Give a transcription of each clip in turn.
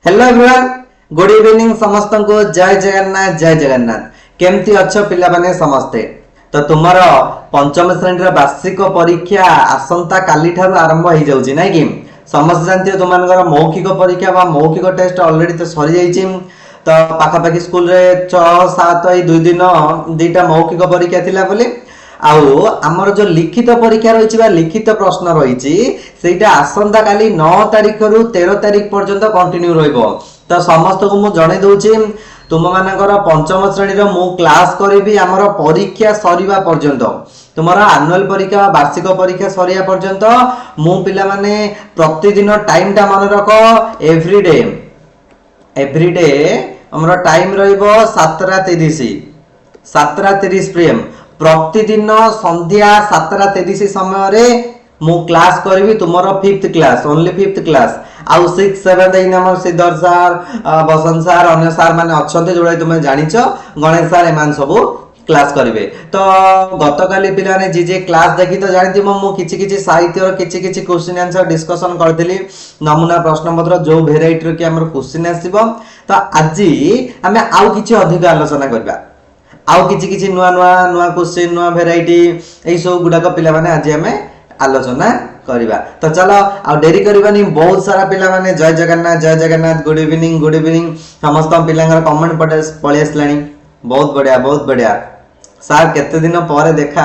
Hello everyone, good evening समस्त को जय जगन्नाथ। केमती अच्छो पिला माने समस्ते। तो तुमर पंचम श्रेणी वार्षिक परीक्षा आसंता काली ठारू आरंभ हो जाउची नै कि समस्त जानते तुम मौखिक परीक्षा बा मौखिक टेस्ट ऑलरेडी तो सरी जाइछि। तो पाखापाखि स्कूल रे 6-7 2 दिन दुईटा मौखिक परीक्षा थिला बोले आउ आमर जो लिखित परीक्षा रही लिखित प्रश्न रही सेटा आसंता काली 9 तारिख रु 13 तारिख पर्यंत कंटिन्यू रहिबो। तो समस्त को मु जणे दउछि तुम मानकर पंचम श्रेणी मु क्लास करी आमर परीक्षा सरीबा पर्यंत तुमरा एनुअल परीक्षा वार्षिक परीक्षा सरिया पर्यंत मु पिला माने प्रतिदिन टाइम टा मन रख एवरीडे हमर टाइम रहिबो 7:30 पीएम प्रतिदिन संध्या 7:30 समय रे मु क्लास करबी तुमरो 5th class only 5th class आउ 6 7 दिन हमर सिद्धार्थ सर बसंत सर अन्य सर माने अछंते जोडा तुमे जानिछो गणेश सर एमान सब क्लास करिवे। तो गतकाली पिला ने जे क्लास देखि तो जानिथि मु किछि साहित्य और किछि क्वेश्चन आंसर डिस्कशन करथिली नमूना प्रश्न पत्र जो वेराइटी के हमर क्वेश्चन आसीबो। तो आज हमें आउ किछि अधिक आलोचना करबा आउ किछि नुआ क्वेश्चन नुआ वेराइटी एई सब गुडा को पिला माने आज हमें आलोचना करिबा। तो चलो आ डेरी करबानी बहुत सारा पिला माने जय जगन्नाथ गुड इवनिंग समस्त पिलांगर कमेंट पळे आसलानी बहुत बढ़िया सर केते दिन पर देखा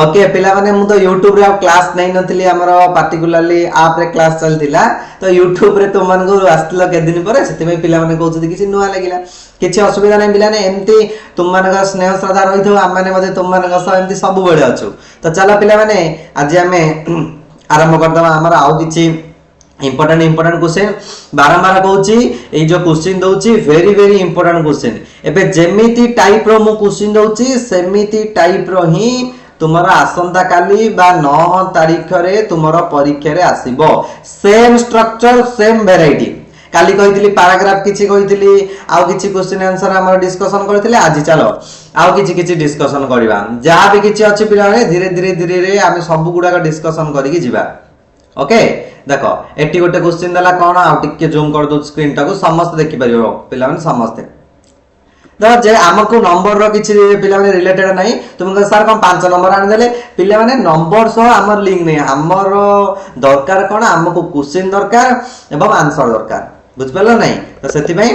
ओके पिला माने मु तो YouTube रे क्लास नै नथिली हमरो पार्टिकुलरली आप रे क्लास चलतिला तो YouTube रे तुम मन को आस्तिलो के दिन पर सेते में पिला माने कहउछ किछि नुआ लागिला किछि असुविधा नै पिला ने एम्ति तुम मन का स्नेह श्रद्धा रहिथो हम माने मध्ये तुम मन का एम्ति सब बेले अछु। तो चलो पिला माने आज हमें आरंभ करदमा हमर आउ किछि इंपोर्टेंट क्वेश्चन बारंबार कहूची ए जो क्वेश्चन दउची वेरी इंपोर्टेंट क्वेश्चन एबे जेमिति टाइप रो मु क्वेश्चन दउची सेमिति टाइप रो ही तुमरा आसंता काली बा 9 तारिख रे तुमरा परीक्षा रे आसीबो सेम स्ट्रक्चर सेम वेराइटी काली कहितली पैराग्राफ किछि कहितली आउ किछि क्वेश्चन आंसर हमर डिस्कशन करथिले आज चलो आउ किछि डिस्कशन करबा जहा भी किछि अछि पिला रे धीरे रे आमे सब गुडा का डिस्कशन करिकि जिबा। ओके देखो एटी गोटे क्वेश्चन दला कोन आ टिके जूम कर दो स्क्रीन टाको समस्त देखि परियो पिला माने समस्त देखो जे हमको नंबर रो किछि पिला माने रिलेटेड नै तुम सर कोन 5 नंबर आनि देले पिला माने नंबर सो हमर लिंक नै हमर दरकार कोन हमको क्वेश्चन दरकार एवं आंसर दरकार बुझ पेलो नै। तो सेति भाई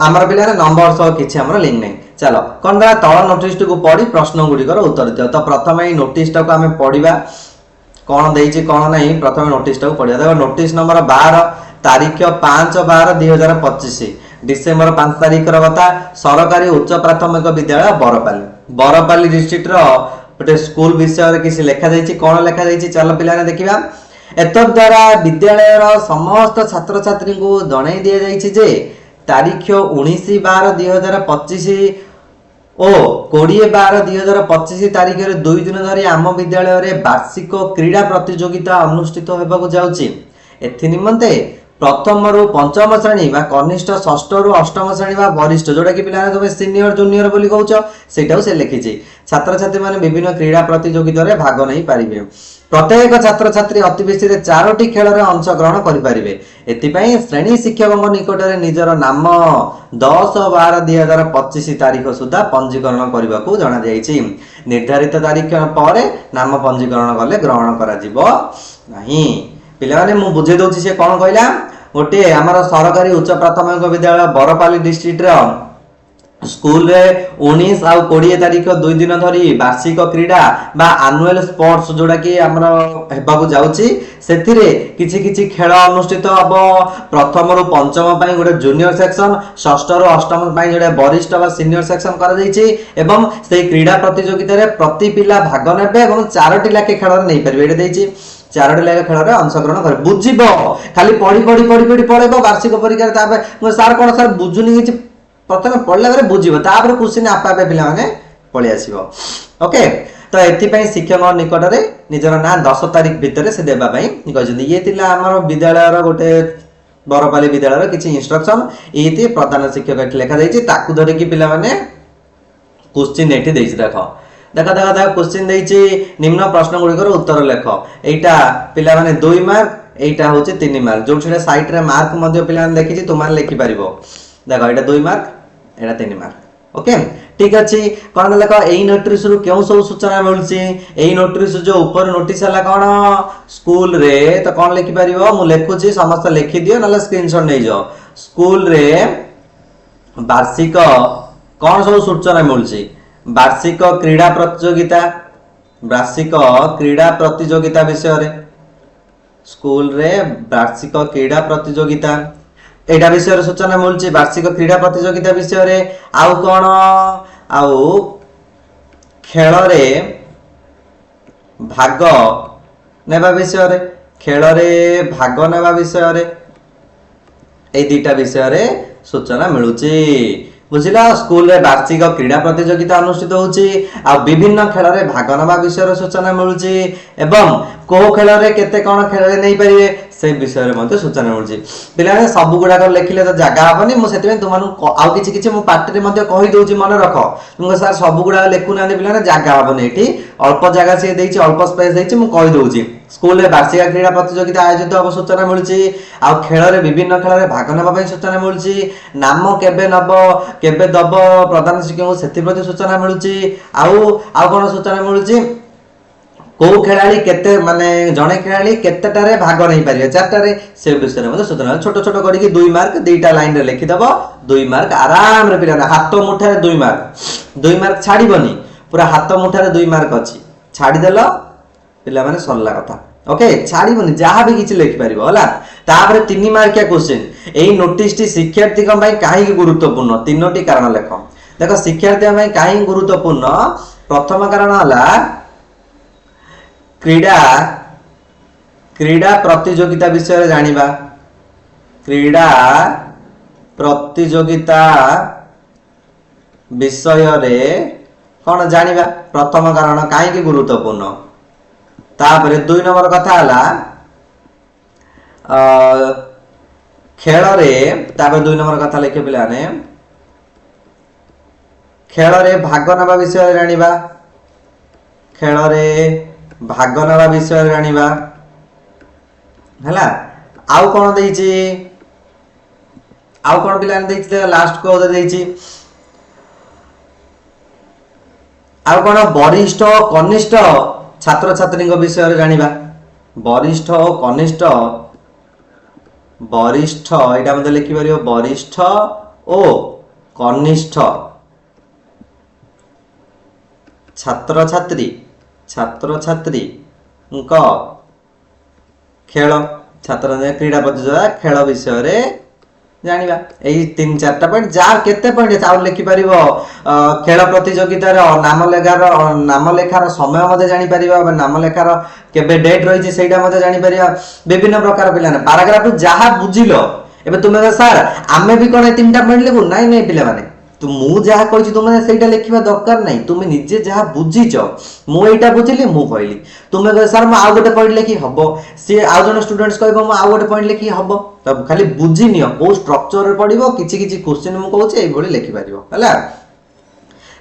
हमर पिला ने नंबर सो किछि हमर लिंक नै चलो कोन दा तळ नोटिस को पढी प्रश्न गुडी कर उत्तर दियो। तो प्रथम ए नोटिस टाको हमें पढिबा कौन देइछि कौन नहीं प्रथम नोटिस टाको पढिया देखो नोटिस नंबर 12 तारीख 5/12/2025 डिसेंबर 5 तारीख रो कथा सरकारी उच्च प्राथमिक विद्यालय बरपाली डिस्ट्रिक्ट रो गोटे स्कूल विषय रे किछि लेखा जाइछि कोन लेखा जाइछि चलो पिला ने देखिबा। एतद द्वारा विद्यालय रो समस्त छात्र छात्री को जणाई दिया जाइछि जे तारीख 19/12/2025 ओ 20/12/2025 तारीख रे 2 दिन धरि आम विद्यालय रे वार्षिक क्रीड़ा प्रतियोगिता अनुष्ठित होबाकू जाउची। एथि निमंते प्रथम रु पंचम श्रेणी बा कनिष्ठ षष्ठ रु अष्टम श्रेणी बा वरिष्ठ जोटा कि पिलाने तुम सीनियर जूनियर बोली कहउछ सेटाउ से लिखिछि छात्र छात्री माने विभिन्न क्रीड़ा प्रतियोगिता रे भाग नै पारिबे। प्रत्येक छात्र छात्री अति बेसी रे 4टी खेल रे अंशग्रहण करि पारिबे। एथि पई श्रेणी शिक्षकक निकट रे निजर नाम 10/12/2025 तारीख सुधा पंजीकरण करबाकू जणा जाइछि। निर्धारित तारीख पर नाम पंजीकरण गले ग्रहण करा जिवो नाही। पिला माने मु बुझे दउछि से कोन कहला गोटे हमर सरकारी उच्च प्राथमिक विद्यालय बरपाली डिस्ट्रिक्ट रे स्कूल रे 19 आ 20 तारीख 2 दिन धरी वार्षिक क्रीड़ा बा एनुअल स्पोर्ट्स जोड़ा कि हमर हेबाकू जाउछि सेथिरे किछि खेल अनुष्ठित हबो। प्रथम रु पंचम पई गोटे जूनियर सेक्शन षष्ठ रु अष्टम पई जोड़े वरिष्ठ बा सीनियर सेक्शन करा जाइछि एवं से क्रीड़ा प्रतियोगिता रे प्रति पिला भाग नेबे एवं 4टी लाखे खेल नै परबे एटे दैछि 4टी लाखे खेल रे अंशग्रहण करे बुझिबो खाली पढी पढेबो वार्षिक परीक्षा ताबे सर कोन सर बुझुनी किछि प्रथम पढ़ला बेले बुझिबो तापर क्वेश्चन आपा आपा पिला माने पळि आसीबो। ओके तो एथि पई शिक्षक निकट रे निजर ना 10 तारिख भितर से देबा पई कहजोनी ये थिला हमर विद्यालय रो गोटे बरपाली विद्यालय रो किछि इंस्ट्रक्शन एथि प्रधान शिक्षक एथि लेखा दैछि ताकू धरि कि पिला माने क्वेश्चन एथि दैछि देखो क्वेश्चन दैछि निम्न प्रश्न गुडी उत्तर लेख एटा पिला माने 2 मार्क এইটা হচ্ছে 3 মার্ক जो साइट रे मार्क मध्य पिला लिखि तुम लिखि पारिबो देखो एटा 2 मार्क एटा 3 मार्क ओके ठीक अछि कोन लेख एई नोटिस रु केउ सब सूचना मिलछि एई नोटिस जो ऊपर नोटिस हला कोन स्कूल रे तो कोन लिखि पारिबो मु लिखुछि समस्त लिखि दियो नले स्क्रीनशॉट नै जाओ स्कूल रे वार्षिक कोन सब सूचना मिलछि वार्षिक क्रीड़ा प्रतियोगिता विषय रे स्कूल रे वार्षिक क्रीड़ा प्रतियोगिता एटा विषय रे सूचना मिलछि वार्षिक क्रीड़ा प्रतियोगिता विषय रे आउ कोन आउ खेल रे भाग नेबा विषय रे खेल रे भाग नेबा विषय रे ए दुटा विषय रे सूचना मिलुछि बुझिला स्कूल रे वार्षिक क्रीड़ा प्रतियोगिता अनुष्ठित होछि आ विभिन्न खेल रे भाग नेबा विषय रे सूचना मिलुछि एवं को खेल रे केते कोन खेल रे नै परिबे से विषय रे मध्ये सूचना मिलुछि पिलाने सब गुडा कर लिखिले तो जागा हबनी मु सेते तुमानु आउ किछि किछि मु पार्टी रे मध्ये कहि दोछि मन रख तुमको सर सब गुडा लेखु ना पिलाने जागा हबनी एठी अल्प जागा से देछि अल्प स्पेस देछि मु कहि दोछि स्कूल रे वार्षिक क्रीड़ा प्रतियोगिता आयोजित अब सूचना मिलुछि आ खेल रे विभिन्न खेल रे भाग नेबा पई सूचना मिलुछि नाम केबे नब केबे दब प्रधान शिक्षक सेति प्रति सूचना मिलुछि आउ कोन सूचना मिलुछि को खेलाड़ी केते माने जणे खेलाड़ी केतेटारे भाग नहीं पारिबे चारटारे से विषय रे सूचना छोट छोट करी कि 2 मार्क दुईटा लाइन रे लिखि दबो 2 मार्क आराम रे पिला हाथ मुठा रे 2 मार्क छाड़ीबनी पूरा हाथ मुठा रे 2 मार्क अछि छाड़ी देलो पिला माने सरला कथा ओके छाड़ीबनी जहां भी किछि लिखि पारिबो होला तापर 3 मार्किया क्वेश्चन एई नोटिस टी शिक्षार्थी को भाई काहे गुरुत्वपूर्ण तीनोटी कारण लेख देखो शिक्षार्थी भाई काहे गुरुत्वपूर्ण प्रथम कारण हला क्रीड़ा प्रतियोगिता विषय जानिबा क्रीड़ा प्रतियोगिता विषय रे कौन जानिबा प्रथम कारण काहे गुरुत्वपूर्ण तापर 2 नंबर कथा हला खेल रे तापर 2 नंबर कथा लिखे पिलाने खेल रे भाग नेबा विषय जानिबा खेल रे भाग नेबा विषय जानिबा हला आउ कोन देछि आउ कोन पिलान देछि लास्ट को देछि आउ कोन वरिष्ठ कनिष्ठ छात्र छात्री विषय जानिबा वरिष्ठ और कनिष्ठ वरिष्ठ एटा मते लिखि परियो वरिष्ठ ओ कनिष्ठ छात्र छात्री खेल छात्र क्रीड़ा प्रतियोगिता खेल विषय रे जानिबा एई 3-4टा पॉइंट जा केते पॉइंट आउ लिखि परिबो खेल प्रतियोगिता रे नाम लेखार समय मध्ये जानि परिबा नाम लेखार केबे डेट रहिछि सेटा मध्ये जानि परिबा विभिन्न प्रकार पिलाने पैराग्राफ जहा बुझिलो एबे तुमे सर आमे भी कोन 3टा पॉइंट लेबु नाही पिला माने तो मु जहा कहि तुमे सेटा लिखिबा दरकार नाही तुमे निजे जहा बुझिचो मु एटा बुझिली मु कहली तुमे कह सर म आ गोटे पॉइंट लिखि हबो से आ जन स्टूडेंट्स कहबो म आ गोटे पॉइंट लिखि हबो तब खाली बुझि नियो को स्ट्रक्चर रे पडिबो किछि किछि क्वेश्चन मु कहूचे ए भली लिखि पारिबो हला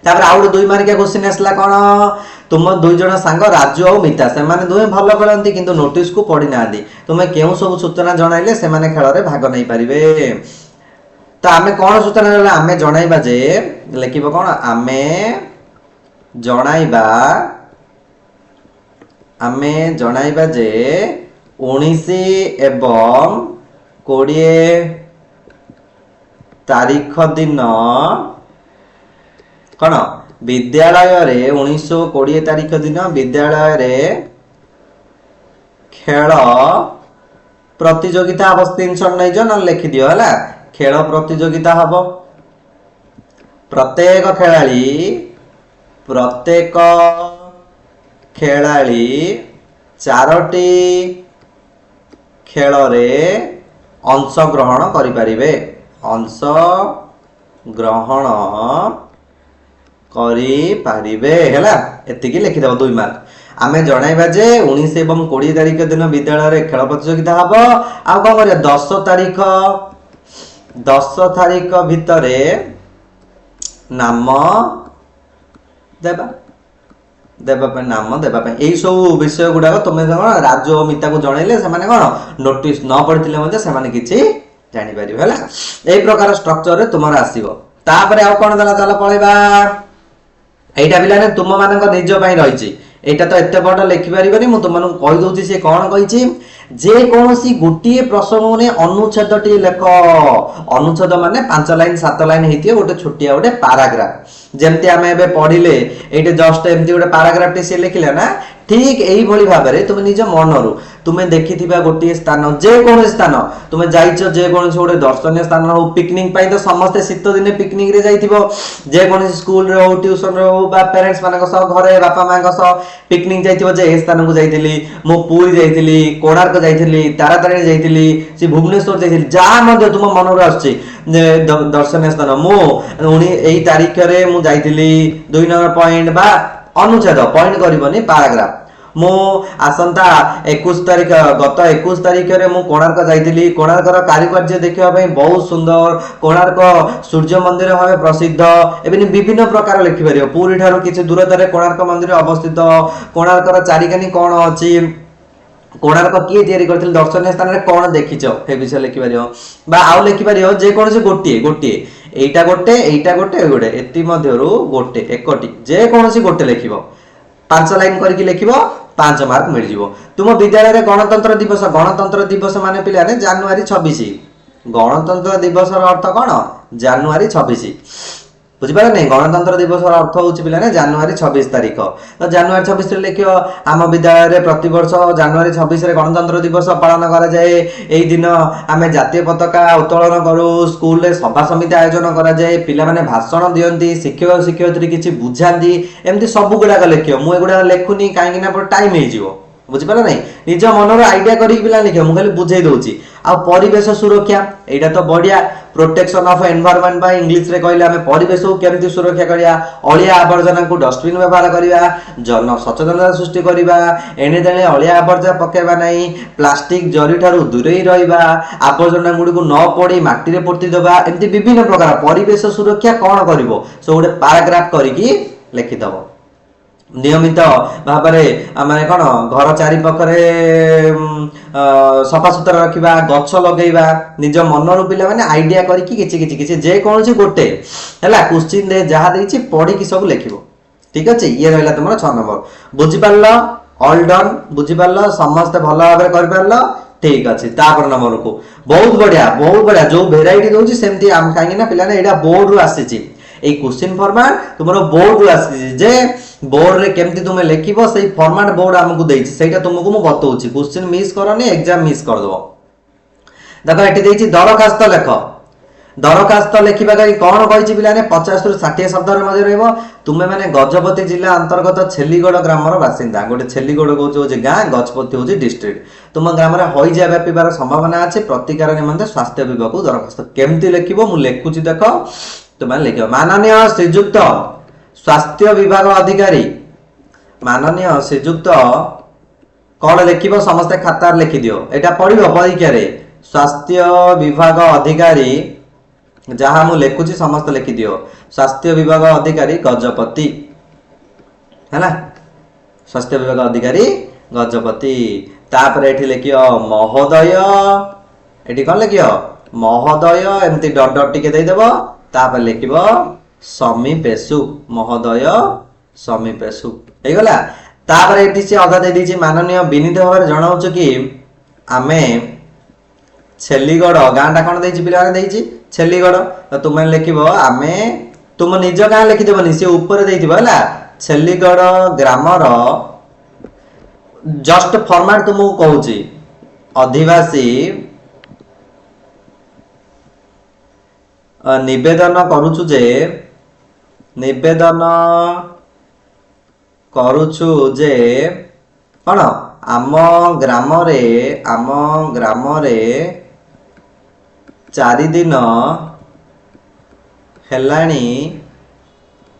तापर आउट 2 मार्किया क्वेश्चन आसला कोन तुम 2 जण सांग राजू और मिता से माने दुहे भलो खेलंती किंतु नोटिस को पढि नांदी तुमे केउ सब सूचना जणाइले से माने खेल रे भाग नै पारिबे तो आमे कौन सूचना देला आमे जणाइबा जे लिखिबो कोन आमे जणाइबा जे 19 एवं 20 तारीख दिन कौन विद्यालय रे 1920 तारीख दिन विद्यालय रे खेल प्रतियोगिता अब स्क्रीनशॉट नै जो न लिखि दियो हला खेल प्रतियोगिता हबो प्रत्येक खेलाड़ी 4टी खेल रे अंश ग्रहण करि परिबे अंश ग्रहण करि परिबे हैला एतिकी लिखि देबो 2 मार्क आमे जणाइबा जे 19 एवं 20 तारीख दिन विद्यालय रे खेल प्रतियोगिता हबो आ कोन करिया 10 तारीख भितरे नाम देबा देवा नाम देवा यही सब विषय गुड़ाक तुम कौन राजू और मिता को जनइले से कौन नोटिस न पढ़ी से किसी जापर है यही प्रकार स्ट्रक्चर तुम आसो तापर आउ कौन देला चल पलैबा एटा पिला तुम मान निज रही एटा तो एत बड़ लिखिपार तुमको कहीदे सी कौन कही जे कौन गोटे प्रसंग ने अनुच्छेद टी लेख अनुच्छेद माने 5 लाइन 7 लाइन होती गोटे छोटिया गोटे पाराग्राफ जमती आम ए पढ़िले ये जस्ट एमती गोटे पाराग्राफ टी सी लिखिले ना ठीक यही भाव में तुम निज मनरू तुम देखि गोटे स्थान जेकोसी स्थान तुम जाइछ जेकोसी गोटे दर्शनीय स्थान हो पिकनिक तो समस्ते शीत दिन पिकनिक रे जाइथिबो जेकोसी स्कूल रे हो ट्यूशन रे हो बा पेरेंट्स मानक सह घरे बापा मां सह पिकनिक जाइथिबो जे ए स्थान को जाइथिली मो पुरी जाइथिली कोणार्क जाइथिली तारातारिणी जाइथिली से भुवनेश्वर जाइथिली जहाँ मध्ये तुम मनरू आछी दर्शनीय स्थान मो एई तारीख रे मु जाइथिली 2 नंबर पॉइंट बा अनुच्छेद पॉइंट करबनी पैराग्राफ मो आसंता 21 तारीख गत 21 तारीख रे मु कोणार्क जाइथिली कोणार्क रो कारुकार्य देखिबा पई बहुत सुंदर कोणार्क सूर्य मंदिर भाबे प्रसिद्ध एबेनी विभिन्न प्रकार लिखि परियो पूरी ठारो किछि दूरता रे कोणार्क मंदिर अवस्थित कोणार्क रो चारिकानी कोन अछि कोणार्क किए तैयारी करथिल दर्शनीय स्थान रे कोन देखिछो हे विषय लिखि परियो बा आउ लिखि परियो जे कोन से गोटे एटा गोटे एति मध्यरु गोटे एकटी जे कोन से गोटे लिखिबो 5 लाइन करके लिखिबो 5 मार्क मिल जिवो तुम विद्यालय रे गणतंत्र दिवस माने पिला ने जनवरी 26 गणतंत्र दिवस रो अर्थ कोन जनवरी 26 बुझिपारे नहीं गणतंत्र दिवस अर्थ होउछि पिला ने जनवरी 26 तारीख तो जनवरी 26 रे लिखियो आम विद्यालय रे प्रति वर्ष जनवरी 26 रे गणतंत्र दिवस पालन करा जाए एई दिन आमे जातीय पताका उत्तोलन करू स्कूल रे सभा समिति आयोजन करा जाए पिला माने भाषण दियंती शिक्षक शिक्षयित्री किछि बुझांती एमती सब गुडा लिखियो मु एगुडा लेखुनी काहे ना टाइम हे जिवो बुझिपारे नहीं निज मनर आइडिया करी पिला लिखियो मु खाली बुझाई दउची आ परिवेश सुरक्षा एटा तो बढ़िया प्रोटेक्शन ऑफ एनवायरनमेंट बा इंग्लिश रे कहले हमें परिवेश को केमती सुरक्षा करिया अलिया आवर्जना को डस्टबिन व्यवहार करिया जन सचेतनता सृष्टि करिया एने देले अलिया आवर्जा पकेबा नहीं प्लास्टिक जरी ठारू दूरेई रहिबा आवर्जना गुडी को न पड़ी माटी रे पोती देबा एमती विभिन्न प्रकार परिवेश सुरक्षा कोन करिवो सो गोटे पैराग्राफ करिकी लिखि दबो नियमित भाव में कौन घर चारिपाखे सफा सुतरा रखा गछ लगेगा निज मनरू पिला माने आइडिया करके किसी जेकोसी गोटे है क्वेश्चन दे जहाँ देती पढ़ी सब लिख ठीक अच्छे ये रहा तुम 6 नंबर बुझीपार ऑल डन बुझीपार समस्ते भल भाव कर ठीक अच्छे तापर नंबर को बहुत बढ़िया जो भेराइटी दूसरी सेमती कहीं पिला यहाँ बोर्ड रू आसी क्वेश्चन फॉर्मेट तुम बोर्ड रू आसी जे बोर्ड रे केमती तुम लिखिबो सेही फॉर्मेट बोर्ड हमकु देछि सेटा तुमको मु बतौछि क्वेश्चन मिस करनी एग्जाम मिस कर दबो देखो एठी देछि दरखास्त लेख दरखास्त लिखिबा करी कोन कहिछि पिलाने 50 रु 60 शब्द रे मजे रहइबो तुमे माने गजपति जिला अंतर्गत छेलीगड़ ग्राम रो बासिंदा गोटे छेलीगड़ कहउछि गां गजपति होछि डिस्ट्रिक्ट तुम ग्राम रे होइजा व्यापीबार संभावना अछि प्रतिकार निमंते स्वास्थ्य विभाग को दरखास्त केमती लिखिबो मु लिखुछि देखो तुमे लिखिबो माननीय श्रीयुक्त स्वास्थ्य विभाग अधिकारी माननीय श्रीयुक्त कौन लिखिबो समस्त खातार लिखि दियो एटा पढ़िबो परीक्षा रे स्वास्थ्य विभाग अधिकारी जहां मु लिखुची समस्त लिखि दियो स्वास्थ्य विभाग अधिकारी गजपति हैला स्वास्थ्य विभाग अधिकारी गजपति तापर एठी लिखियो महोदय एठी कोन लिखियो महोदय एमती डॉट डॉट टिके देई देबो तापर लिखिबो समीपेशु महोदय समीपेशु हे गला तापर एठी से अधा दे दीची माननीय विनीत भाव जणाउछु कि आमे छेलीगड़ गांटा कोन देछि पिला देछि छेलीगड़ तो तुम लिखिबो आमे तुम निज गां लिखि देबनी से ऊपर देइथिबो हला छेलीगड़ ग्रामर जस्ट फॉर्मेट तुमको कहूची अधिवासी निवेदन करूछु जे कौन आम ग्राम रे 4 दिन हेलाणी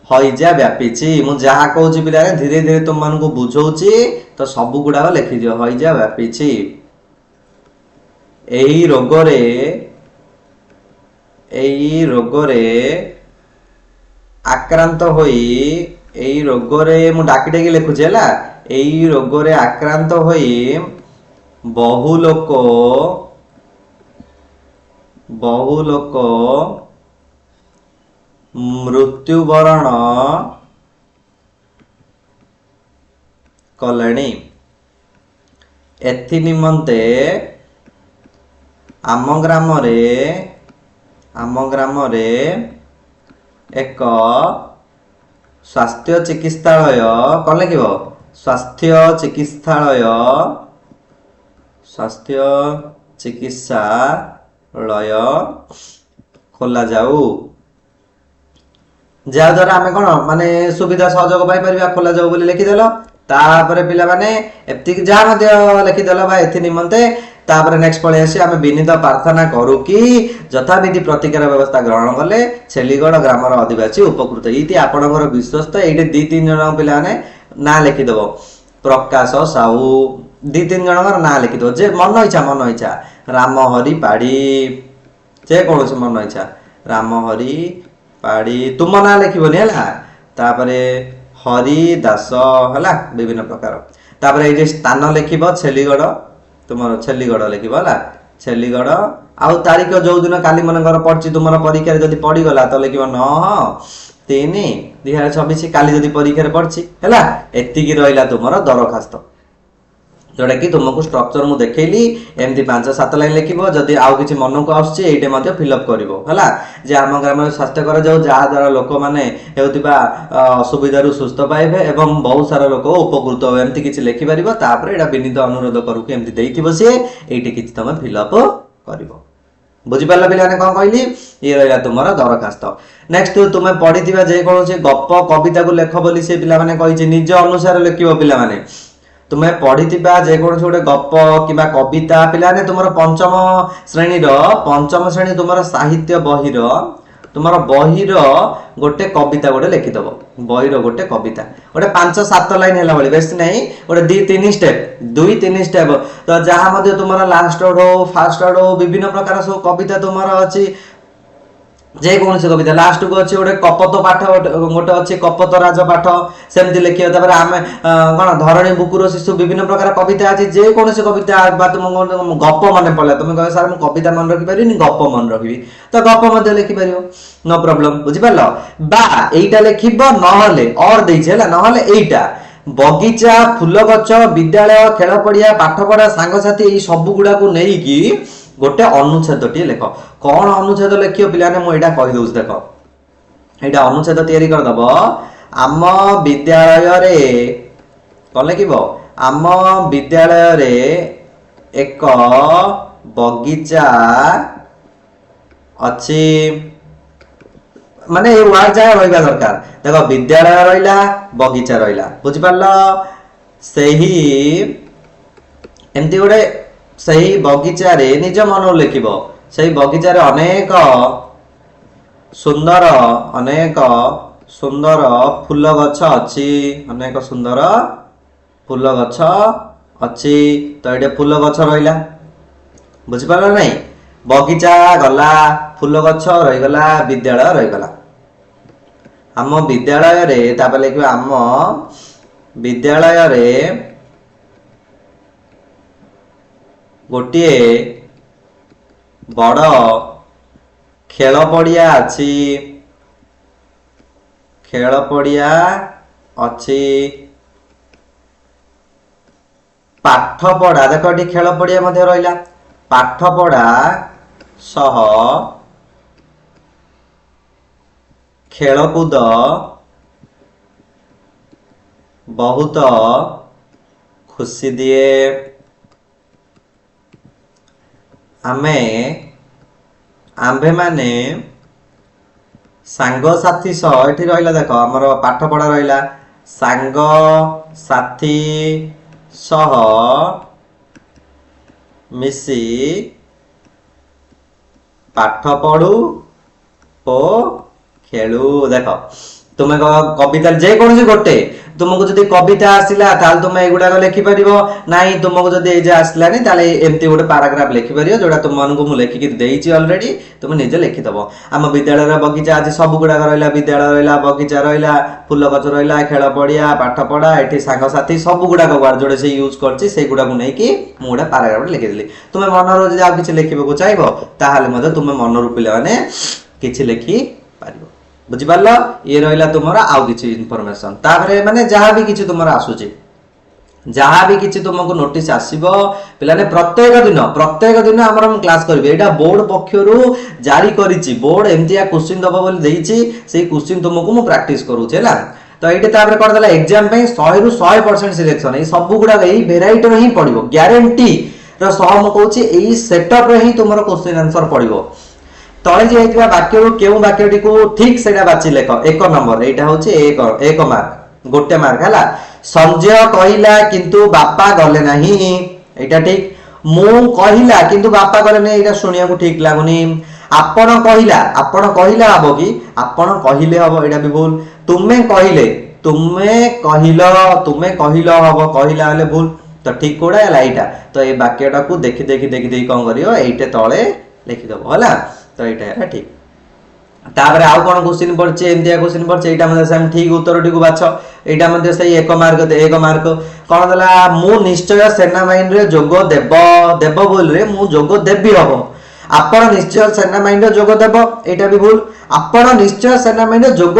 हईजा व्यापीची मु जहा कहूची पिला धीरे धीरे तुम मान को बुझौची तो सब गुडा लिखि दियो हईजा व्यापीची एही रोग रे आक्रांत होई ଏଇ ରୋଗରେ ମୁଁ ଡାକି ଡାକି ଲେଖୁଛି ହେଲା। ଏଇ ରୋଗରେ ଆକ୍ରାନ୍ତ ହୋଇ ବହୁ ଲୋକ ମୃତ୍ୟୁବରଣ କଲେଣି। ଏଥି ନିମନ୍ତେ ଆମ ଗ୍ରାମରେ ଏକ ସ୍ୱାସ୍ଥ୍ୟ ଚିକିତ୍ସାଳୟ କଣ ଲେଖିବ? ସ୍ୱାସ୍ଥ୍ୟ ଚିକିତ୍ସାଳୟ ଖୋଲା ଯାଉ, ଯାହା ଦ୍ୱାରା ଆମେ କଣ ମାନେ ସୁବିଧା ସହଯୋଗ ପାଇପାରିବା। ଖୋଲା ଯାଉ ବୋଲି ଲେଖିଦେଲ। ତାପରେ ପିଲାମାନେ ଏତିକି ଯାହା ମଧ୍ୟ ଲେଖିଦେଲ ବା ଏଥି ନିମନ୍ତେ। ତାପରେ ନେକ୍ସଟ ପଳେଇ ଆସି ଆମେ ବିନୀତ ପ୍ରାର୍ଥନା କରୁ କି ଯଥାବିଧି ପ୍ରତିକାର ବ୍ୟବସ୍ଥା ଗ୍ରହଣ କଲେ ଛେଲିଗଡ଼ ଗ୍ରାମର ଅଧିବାସୀ ଉପକୃତ। ଏଇଠି ଆପଣଙ୍କର ବିଶ୍ୱସ୍ତ। ଏଇଠି 2-3 ଜଣ ପିଲାମାନେ ନାଁ ଲେଖିଦେବ। ପ୍ରକାଶ ସାହୁ 2-3 ଜଣଙ୍କର ନାଁ ଲେଖିଦେବ। ଯେ ମନ ଇଚ୍ଛା ରାମହରି ପାଢୀ, ଯେକୌଣସି ମନ ଇଚ୍ଛା ରାମହରି ପାଢୀ ତୁମ ନାଁ ଲେଖିବନି ହେଲା। ତାପରେ ହରି ଦାସ ହେଲା, ବିଭିନ୍ନ ପ୍ରକାର। ତାପରେ ଏଇ ଯେ ସ୍ଥାନ ଲେଖିବ ଛେଲିଗଡ଼, ତୁମର ଛେଲିଗଡ଼ ଲେଖିବ ହେଲା। ଛେଲିଗଡ଼ ଆଉ ତାରିଖ ଯୋଉଦିନ କାଲି ମନେକର ପଡିଛି ତୁମର ପରୀକ୍ଷାରେ ଯଦି ପଡିଗଲା ତ ଲେଖିବ 9/3/2026 କାଲି ଯଦି ପରୀକ୍ଷାରେ ପଡିଛି ହେଲା। ଏତିକି ରହିଲା ତୁମର ଦରଖାସ୍ତ, जोटा कि तुमको स्ट्रक्चर मु देखैली एमती 5-7 लाइन लिखिबो। जदि आउ किछि मनକୁ आउछि एइटे मध्ये फिलअप करिवो हला जे आम ग्राम स्वास्थ्य कर जाऊ जहा द्वारा लोक माने हेउतिबा असुविधा रु सुस्थ पाइबे एवं बहुत सारा लोक उपकृत हो एमती किछि लिखि परिबो। तापर एटा विनीत अनुरोध करू कि एमती देइथिबो से एइटे किछि तमे फिलअप करिवो। बुझी पारला पिलाने कोन कहली ये रहला तुमरा दरखास्त। नेक्स्ट तुमे पढिथिबा जे कोनोसी गप कविता को लेख बोली से पिला माने कहिछि निज अनुसार लिखिबो। पिला माने तुम्हें पढ़िथिबा जे कोनोसी गोटे गप किबा कविता पिलाने तुमर पंचम श्रेणी तुमर साहित्य बहिर गोटे कविता गोटे लिखिदबो। बहिर गोटे कविता गोटे 5-7 लाइन हैला बळी बेसी नहीं गोटे 2-3 स्टेप तो जहा मध्ये तुमर लास्ट वर्ड हो फर्स्ट वर्ड हो विभिन्न प्रकार सब कविता तुमर अछि। जे कौन से कविता लास्ट को अच्छे गोटे कपत पाठ गोटे अच्छे कपत राज पाठ सेमती लिखिए। तापर आम कौन धरणी बुकुर शिशु विभिन्न प्रकार कविता अच्छी जे कौन से कविता तुम गप मन पड़ा तुम कह सार मुझे कविता मन रखिपारि गप मन रखी तो गप लिखिपर नो प्रॉब्लम। बुझिपार बा एटा लिखिब नहले और देइछे ना नहले एटा बगीचा फूल गछ विद्यालय खेल पड़िया पाठपढ़ा सांगसाथी ये सब गुड़ा को नहीं गोटे अनुच्छेद टी लेख। कौन अनुच्छेद लिखियो पिलाने मु एटा कहि दउछ देखो एटा अनुच्छेद तैयारी कर दबो। आम विद्यालय रे कौन लिखिबो आम विद्यालय रे एक बगीचा अच्छी माने ये वर्ड जाय रहिबा दरकार। देखो विद्यालय रहिला बगीचा रहिला बुझि पारलो सेही एमती गोटे सही बगीचा रे निज मन लिखिब। सही बगीचा रे अनेक सुंदर फूल गछ अच्छी अनेक सुंदर फूल गछ अच्छी तो ये फूल गछ रहिला बुझिपार नहीं। बगीचा गला फूल गछ रहीगला विद्यालय रहीगला। आम विद्यालय रे तापर लिखिबा आम विद्यालय रे गोटे बड़ खेल पड़िया अच्छी पाठ पढ़ा देखो ये खेल पड़िया मध्य रहिला पाठ पढ़ा सह खेलकूद बहुत खुशी दिए। आम्भे माने सांग साथी सह एठी रहिला देखो हमर पाठ पढ़ा रहिला सांग साथी सह मिसी पाठ पढ़ू ओ खेलू। देखो तुम्हें कविता जे कौन गोटे तुमको जदि कविता आसिला ताल तुम एगुडा लिखि परिबो नाही तुमको जदि ए जे आसलानी ताले एमती गोटे पैराग्राफ लिखि परियो जोडा तुम मानको मु लिखि देइची ऑलरेडी तुम निजे लिखि दबो आम विद्यालय रा बगीचा आज सब गुडा रहला विद्यालय रहला बगीचा रहला फूल गछ रहला खेल पड़िया पाठ पढ़ा एठी सांग साथी सब गुडा वर्ड जोडे से यूज करछि से गुडा को नै कि मु गोटे पैराग्राफ लिखि देली तुम मन रो जे आ किछ लिखिबो को चाहबो ताहाले मते तुम मन रो पिले माने किछ लिखि पारिबो बुझि पारलो ये रहला तुमरा आउ किछ इन्फॉर्मेशन तापरे माने जहां भी किछ तुमरा आसुची जहां भी किछ तुमको नोटिस आसीबो पिलाने प्रत्येक दिन हमर हम क्लास करबे एटा बोर्ड पक्षरु जारी करिछि बोर्ड एमतिया क्वेश्चन दबो बोली देइछि सेही क्वेश्चन तुमको मु प्रैक्टिस करूछि हला तो एटे तापरे कर देला एग्जाम पे 100 रु 100% सिलेक्शन ए सब गुडा एही वेराइटी रो ही पडिबो ग्यारंटी रो सह म कहूछि एही सेटअप रे ही तुमरो क्वेश्चन आंसर पडिबो तळे जे हेतिबा वाक्य रो केउ वाक्यटी को ठीक सेटा बाछि लेख एक नंबर एटा होछि एक मार्क गोटे मार्क हला संजय कहिला किंतु बापा गले नाही एटा ठीक मु कहिला किंतु बापा गले नै एटा सुनिया को ठीक लागुनी आपण कहिला हबो कि आपण कहिले हबो एटा भी भूल तुमे कहिलो हबो कहिला हले भूल तो ठीक कोडा हला एटा तो ए वाक्यटा को देखि कोन करियो एटे तळे लिखि दबो हला तो एटा ठीक तापर आउ कोन क्वेश्चन पड़ছে एमतिया क्वेश्चन पड़ছে एटा मध्ये सेम ठीक उत्तरटी को बाछ एटा मध्ये सही एक मार्क कोन दला मु निश्चय सेना बाहिनी रे जोग देबो बोल रे मु जोग देबी हबो आपण निश्चय सेना बाहिनी रे जोग देबो एटा भी भूल आपण निश्चय सेना बाहिनी रे जोग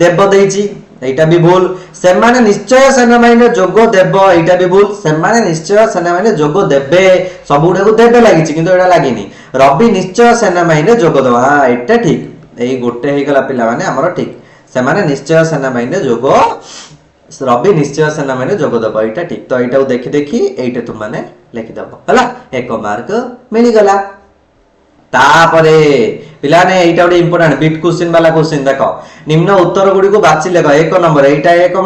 देबो देइची एटा भी भूल सेमाने निश्चय सेना बाहिनी रे जोग देबो एटा भी भूल सेमाने निश्चय सेना बाहिनी रे जोग देबे सब गुडा को देबे लागिची किंतु एटा लागिनी रवि निश्चय सेना बाहिनी रे जोग देबो हां एटा ठीक एई गोटे हे गला पिला माने हमरो ठीक सेमाने निश्चय सेना बाहिनी रे जोग रवि निश्चय सेना बाहिनी रे जोग देबो एटा ठीक तो एटा को देखि एटा तुम माने लिखि दबो हला एक मार्क मिली गला तापरे पिलाने एटा गोटे इंपोर्टेंट बिट क्वेश्चन वाला क्वेश्चन देखो निम्न उत्तर गुडी को बाछि लेख एक नंबर एटा एक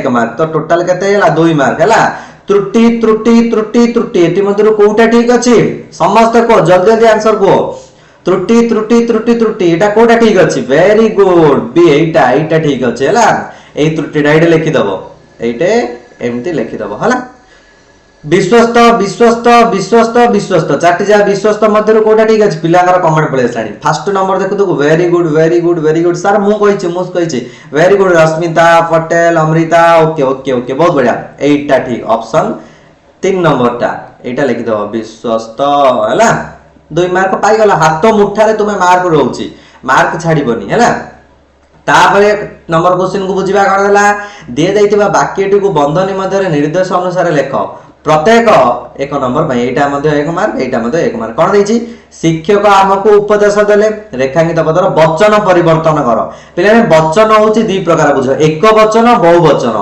मार्क तो टोटल केते हला 2 मार्क हला त्रुटि एटी मधुर कोउटा ठीक अछि समस्त को जल्दी आंसर को त्रुटि एटा कोउटा ठीक अछि वेरी गुड बी एटा ठीक अछि हला एई त्रुटिटा एटा लिखि दबो एटे एमती लिखि दबो हला विश्वस्त चाटी जा विश्वस्त मध्य कोटा ठीक अछि पिलांगर कमेंट पळे आसानी फर्स्ट नंबर देखु तो वेरी गुड सर मु कहिछि very good Rashmita Patel Amrita okay बहुत बढ़िया एटा ठीक ऑप्शन 3 नंबर टा एटा लिखि दो विश्वस्त हला 2 मार्क पाई गला हाथ मुठारे तुमे मार्क रहउछि मार्क छाड़ीबनी हला तापरे नंबर क्वेश्चन को बुझिबा करला दे दैतिबा वाक्यटी को बंधनी मध्य निर्देश अनुसार लेख प्रत्येक एक नंबर भाई एटा मध्ये एक मार्क कोन दैछि शिक्षक हमको उपदेश देले रेखांकित पदर वचन परिवर्तन कर पिलाने वचन होछि दी प्रकार बुझ एक वचन बहु वचन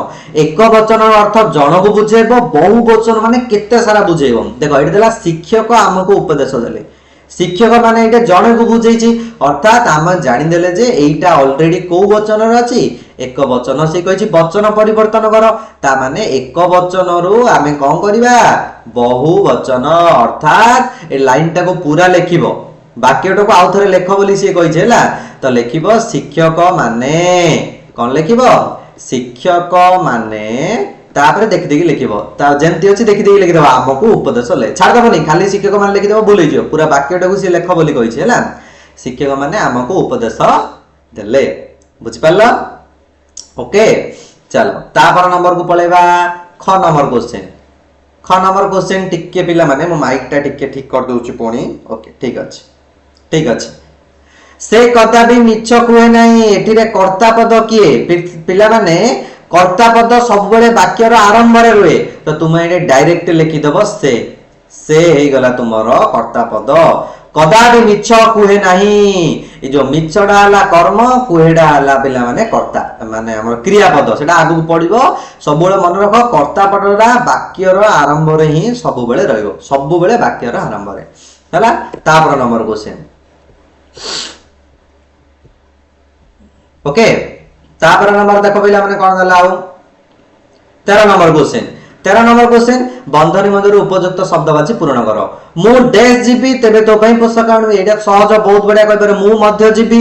एक वचन अर्थ जन को बुझेबो बहु वचन माने केते सारा बुझेबो देखो एटा देला शिक्षक हमको उपदेश देले शिक्षक माने एटा जने को बुझेछि अर्थात हम जानि देले जे एटा ऑलरेडी को वचन रे अछि एक वचन से कहिछि वचन परिवर्तन कर ता माने एक वचन रु आमे कोन करिबा बहु वचन अर्थात ए लाइन टा को पूरा लेखिबो वाक्यटा को आउ थरे लेख बोली से कहिछि हला तो लेखिबो शिक्षक माने कोन लेखिबो शिक्षक माने तापर देखि देखि लिखिबो ता जेंति अछि देखि देखि लिखि देबा हमको उपदेश ले छाड़ दबनी खाली शिक्षक माने लिखि देबो भूलि जियो पूरा वाक्यटा को से लेख बोली कहिछि हला शिक्षक माने हमको उपदेश देले बुझि पारला ओके चलो तापर नंबर को पळेबा ख नंबर क्वेश्चन टिके पिला माने मो माइक टा टिके ठीक कर दोउची पुणी ओके ठीक अछि से कदा भी मिछ कुए नाही एठी रे कर्ता पद किए पिला माने कर्ता पद सब बेले वाक्य रो आरंभ रे रुए तो तुम एटे डायरेक्ट लिखि दबो से हे गला तुमरो कर्ता पद कदा भी मिछ कुहे नाही ए जो मिछडा हला कर्म कुहेडा हला पिला माने कर्ता माने हमर क्रियापद सेटा आगु पडिबो सब बेले मन रख कर्ता पदरा वाक्य रो आरंभ रे ही सब बेले रहइबो सब बेले वाक्य रो आरंभ रे हला तापर नंबर क्वेश्चन ओके तापर नंबर देखो पिला माने कोन दला आउ 13 नंबर क्वेश्चन बंधनी मध्य उपयुक्त शब्दवाची पूर्ण कर मु डैश जीबी तेबे तो पई पुस्तक आनु एटा सहज बहुत बढ़िया कहि पारे मु मध्य जीबी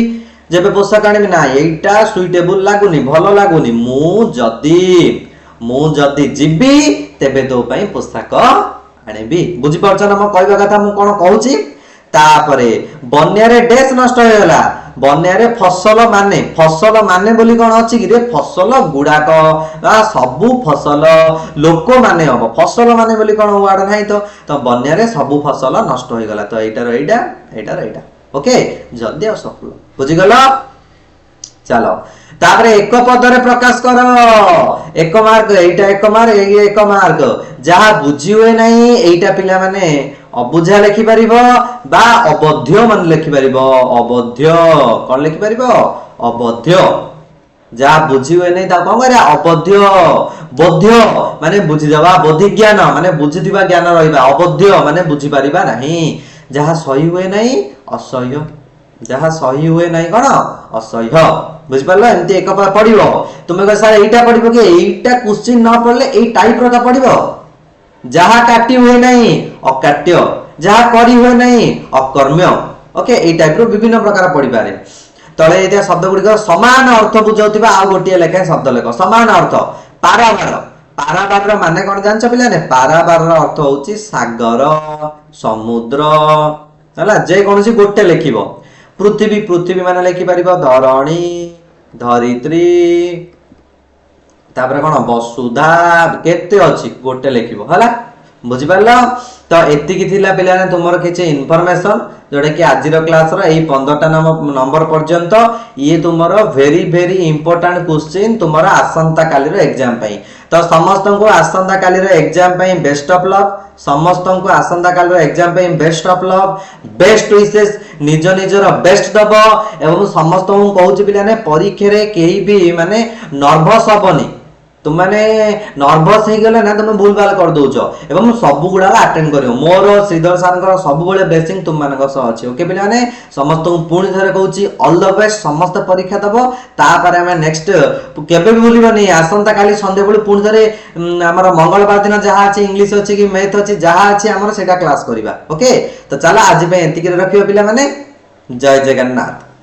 जेबे पोशाक आनिबि ना एइटा सुइटेबल लागुनी भलो लागुनी मु जदी जिबी तेबे तो पई पोशाक आनिबि बुझि पाउछ ना म कहबा कथा मु कोन कहूची तापरे बन्या रे डेस नष्ट होयला बन्या रे फसल माने बोली कोन अछि कि रे फसल गुडाक सबु फसल लोक माने हबो फसल माने बोली कोन वर्ड नाही तो बन्या रे सबु फसल नष्ट होय गला तो एटा ओके जल्दी आ सफल बुझि गलो चलो तापरे एक पद रे प्रकाश करो एक मार्क एटा एक मार्क एक मार्क जहा बुझी होय नाही एटा पिला माने अबुझा लिखि परिबो बा अबध्य मान लिखि परिबो अबध्य कोन लिखि परिबो अबध्य जहा बुझी होय नाही ता कोन करे अबध्य बोध्य माने बुझी जावा बोधि ज्ञान माने बुझी दिबा ज्ञान रहिबा अबध्य माने बुझी परिबा नाही जहा सही होय नाही असह्य जहा सही हुए नहीं कोन असह्य बुझ परला एंती एक बार पढिबो तुमे कह सर एटा पढिबो कि एटा क्वेश्चन न पढले एई टाइप रो का पढिबो जहा काटी हुए नहीं अकाट्य जहा करी हुए नहीं अकर्म्य ओके एई टाइप रो विभिन्न प्रकार पढि पारे तळे एटा शब्द गुडी को समान अर्थ बुझाउतिबा आ गोटिए लेखा शब्द लेख समान अर्थ पाराबार रो माने कोन जानछ पिला ने पाराबार रो अर्थ होची सागर समुद्र हला जे कोनसी गोटे लेखिबो पृथ्वी माने लिखि परिबो धरणी धरित्री तापर कोन वसुधा केते अछि गोटे लिखिबो हला बुझि परला तो एति की थिला पिला ने तुमर किछ इन्फॉर्मेशन जोडे कि आजिर क्लास रो एई 15टा नंबर पर्यंत ये तुमर वेरी इंपोर्टेंट क्वेश्चन तुमर आसंता काली रो एग्जाम पई तो समस्त को आसंता काली रो एग्जाम पई बेस्ट ऑफ लक समस्त को आसंता काली रो एग्जाम पई बेस्ट ऑफ लक बेस्ट विशेष निज निजर बेस्ट दबो एवं समस्त को कहूची पिला ने परीक्षा रे केही भी माने नर्वस हबनी तुम माने नर्वस हे गले ना तुम भूल भाल कर दोछो एवं सब गुडा अटेंड करियो मोर श्रीधर सर को सब बेले ब्लेसिंग तुम मान को सह अछि ओके पिला ने समस्त को पूर्ण धरे कहूची ऑल द बेस्ट समस्त परीक्षा दबो ता पर हम नेक्स्ट केबे भी भूलिबो नहीं आसंता काली संडे बेले पूर्ण धरे हमर मंगलवार दिन जहा अछि इंग्लिश अछि कि मैथ अछि जहा अछि हमर सेटा क्लास करिबा ओके तो चला आज पे एंती के रखियो पिला माने जय जगन्नाथ।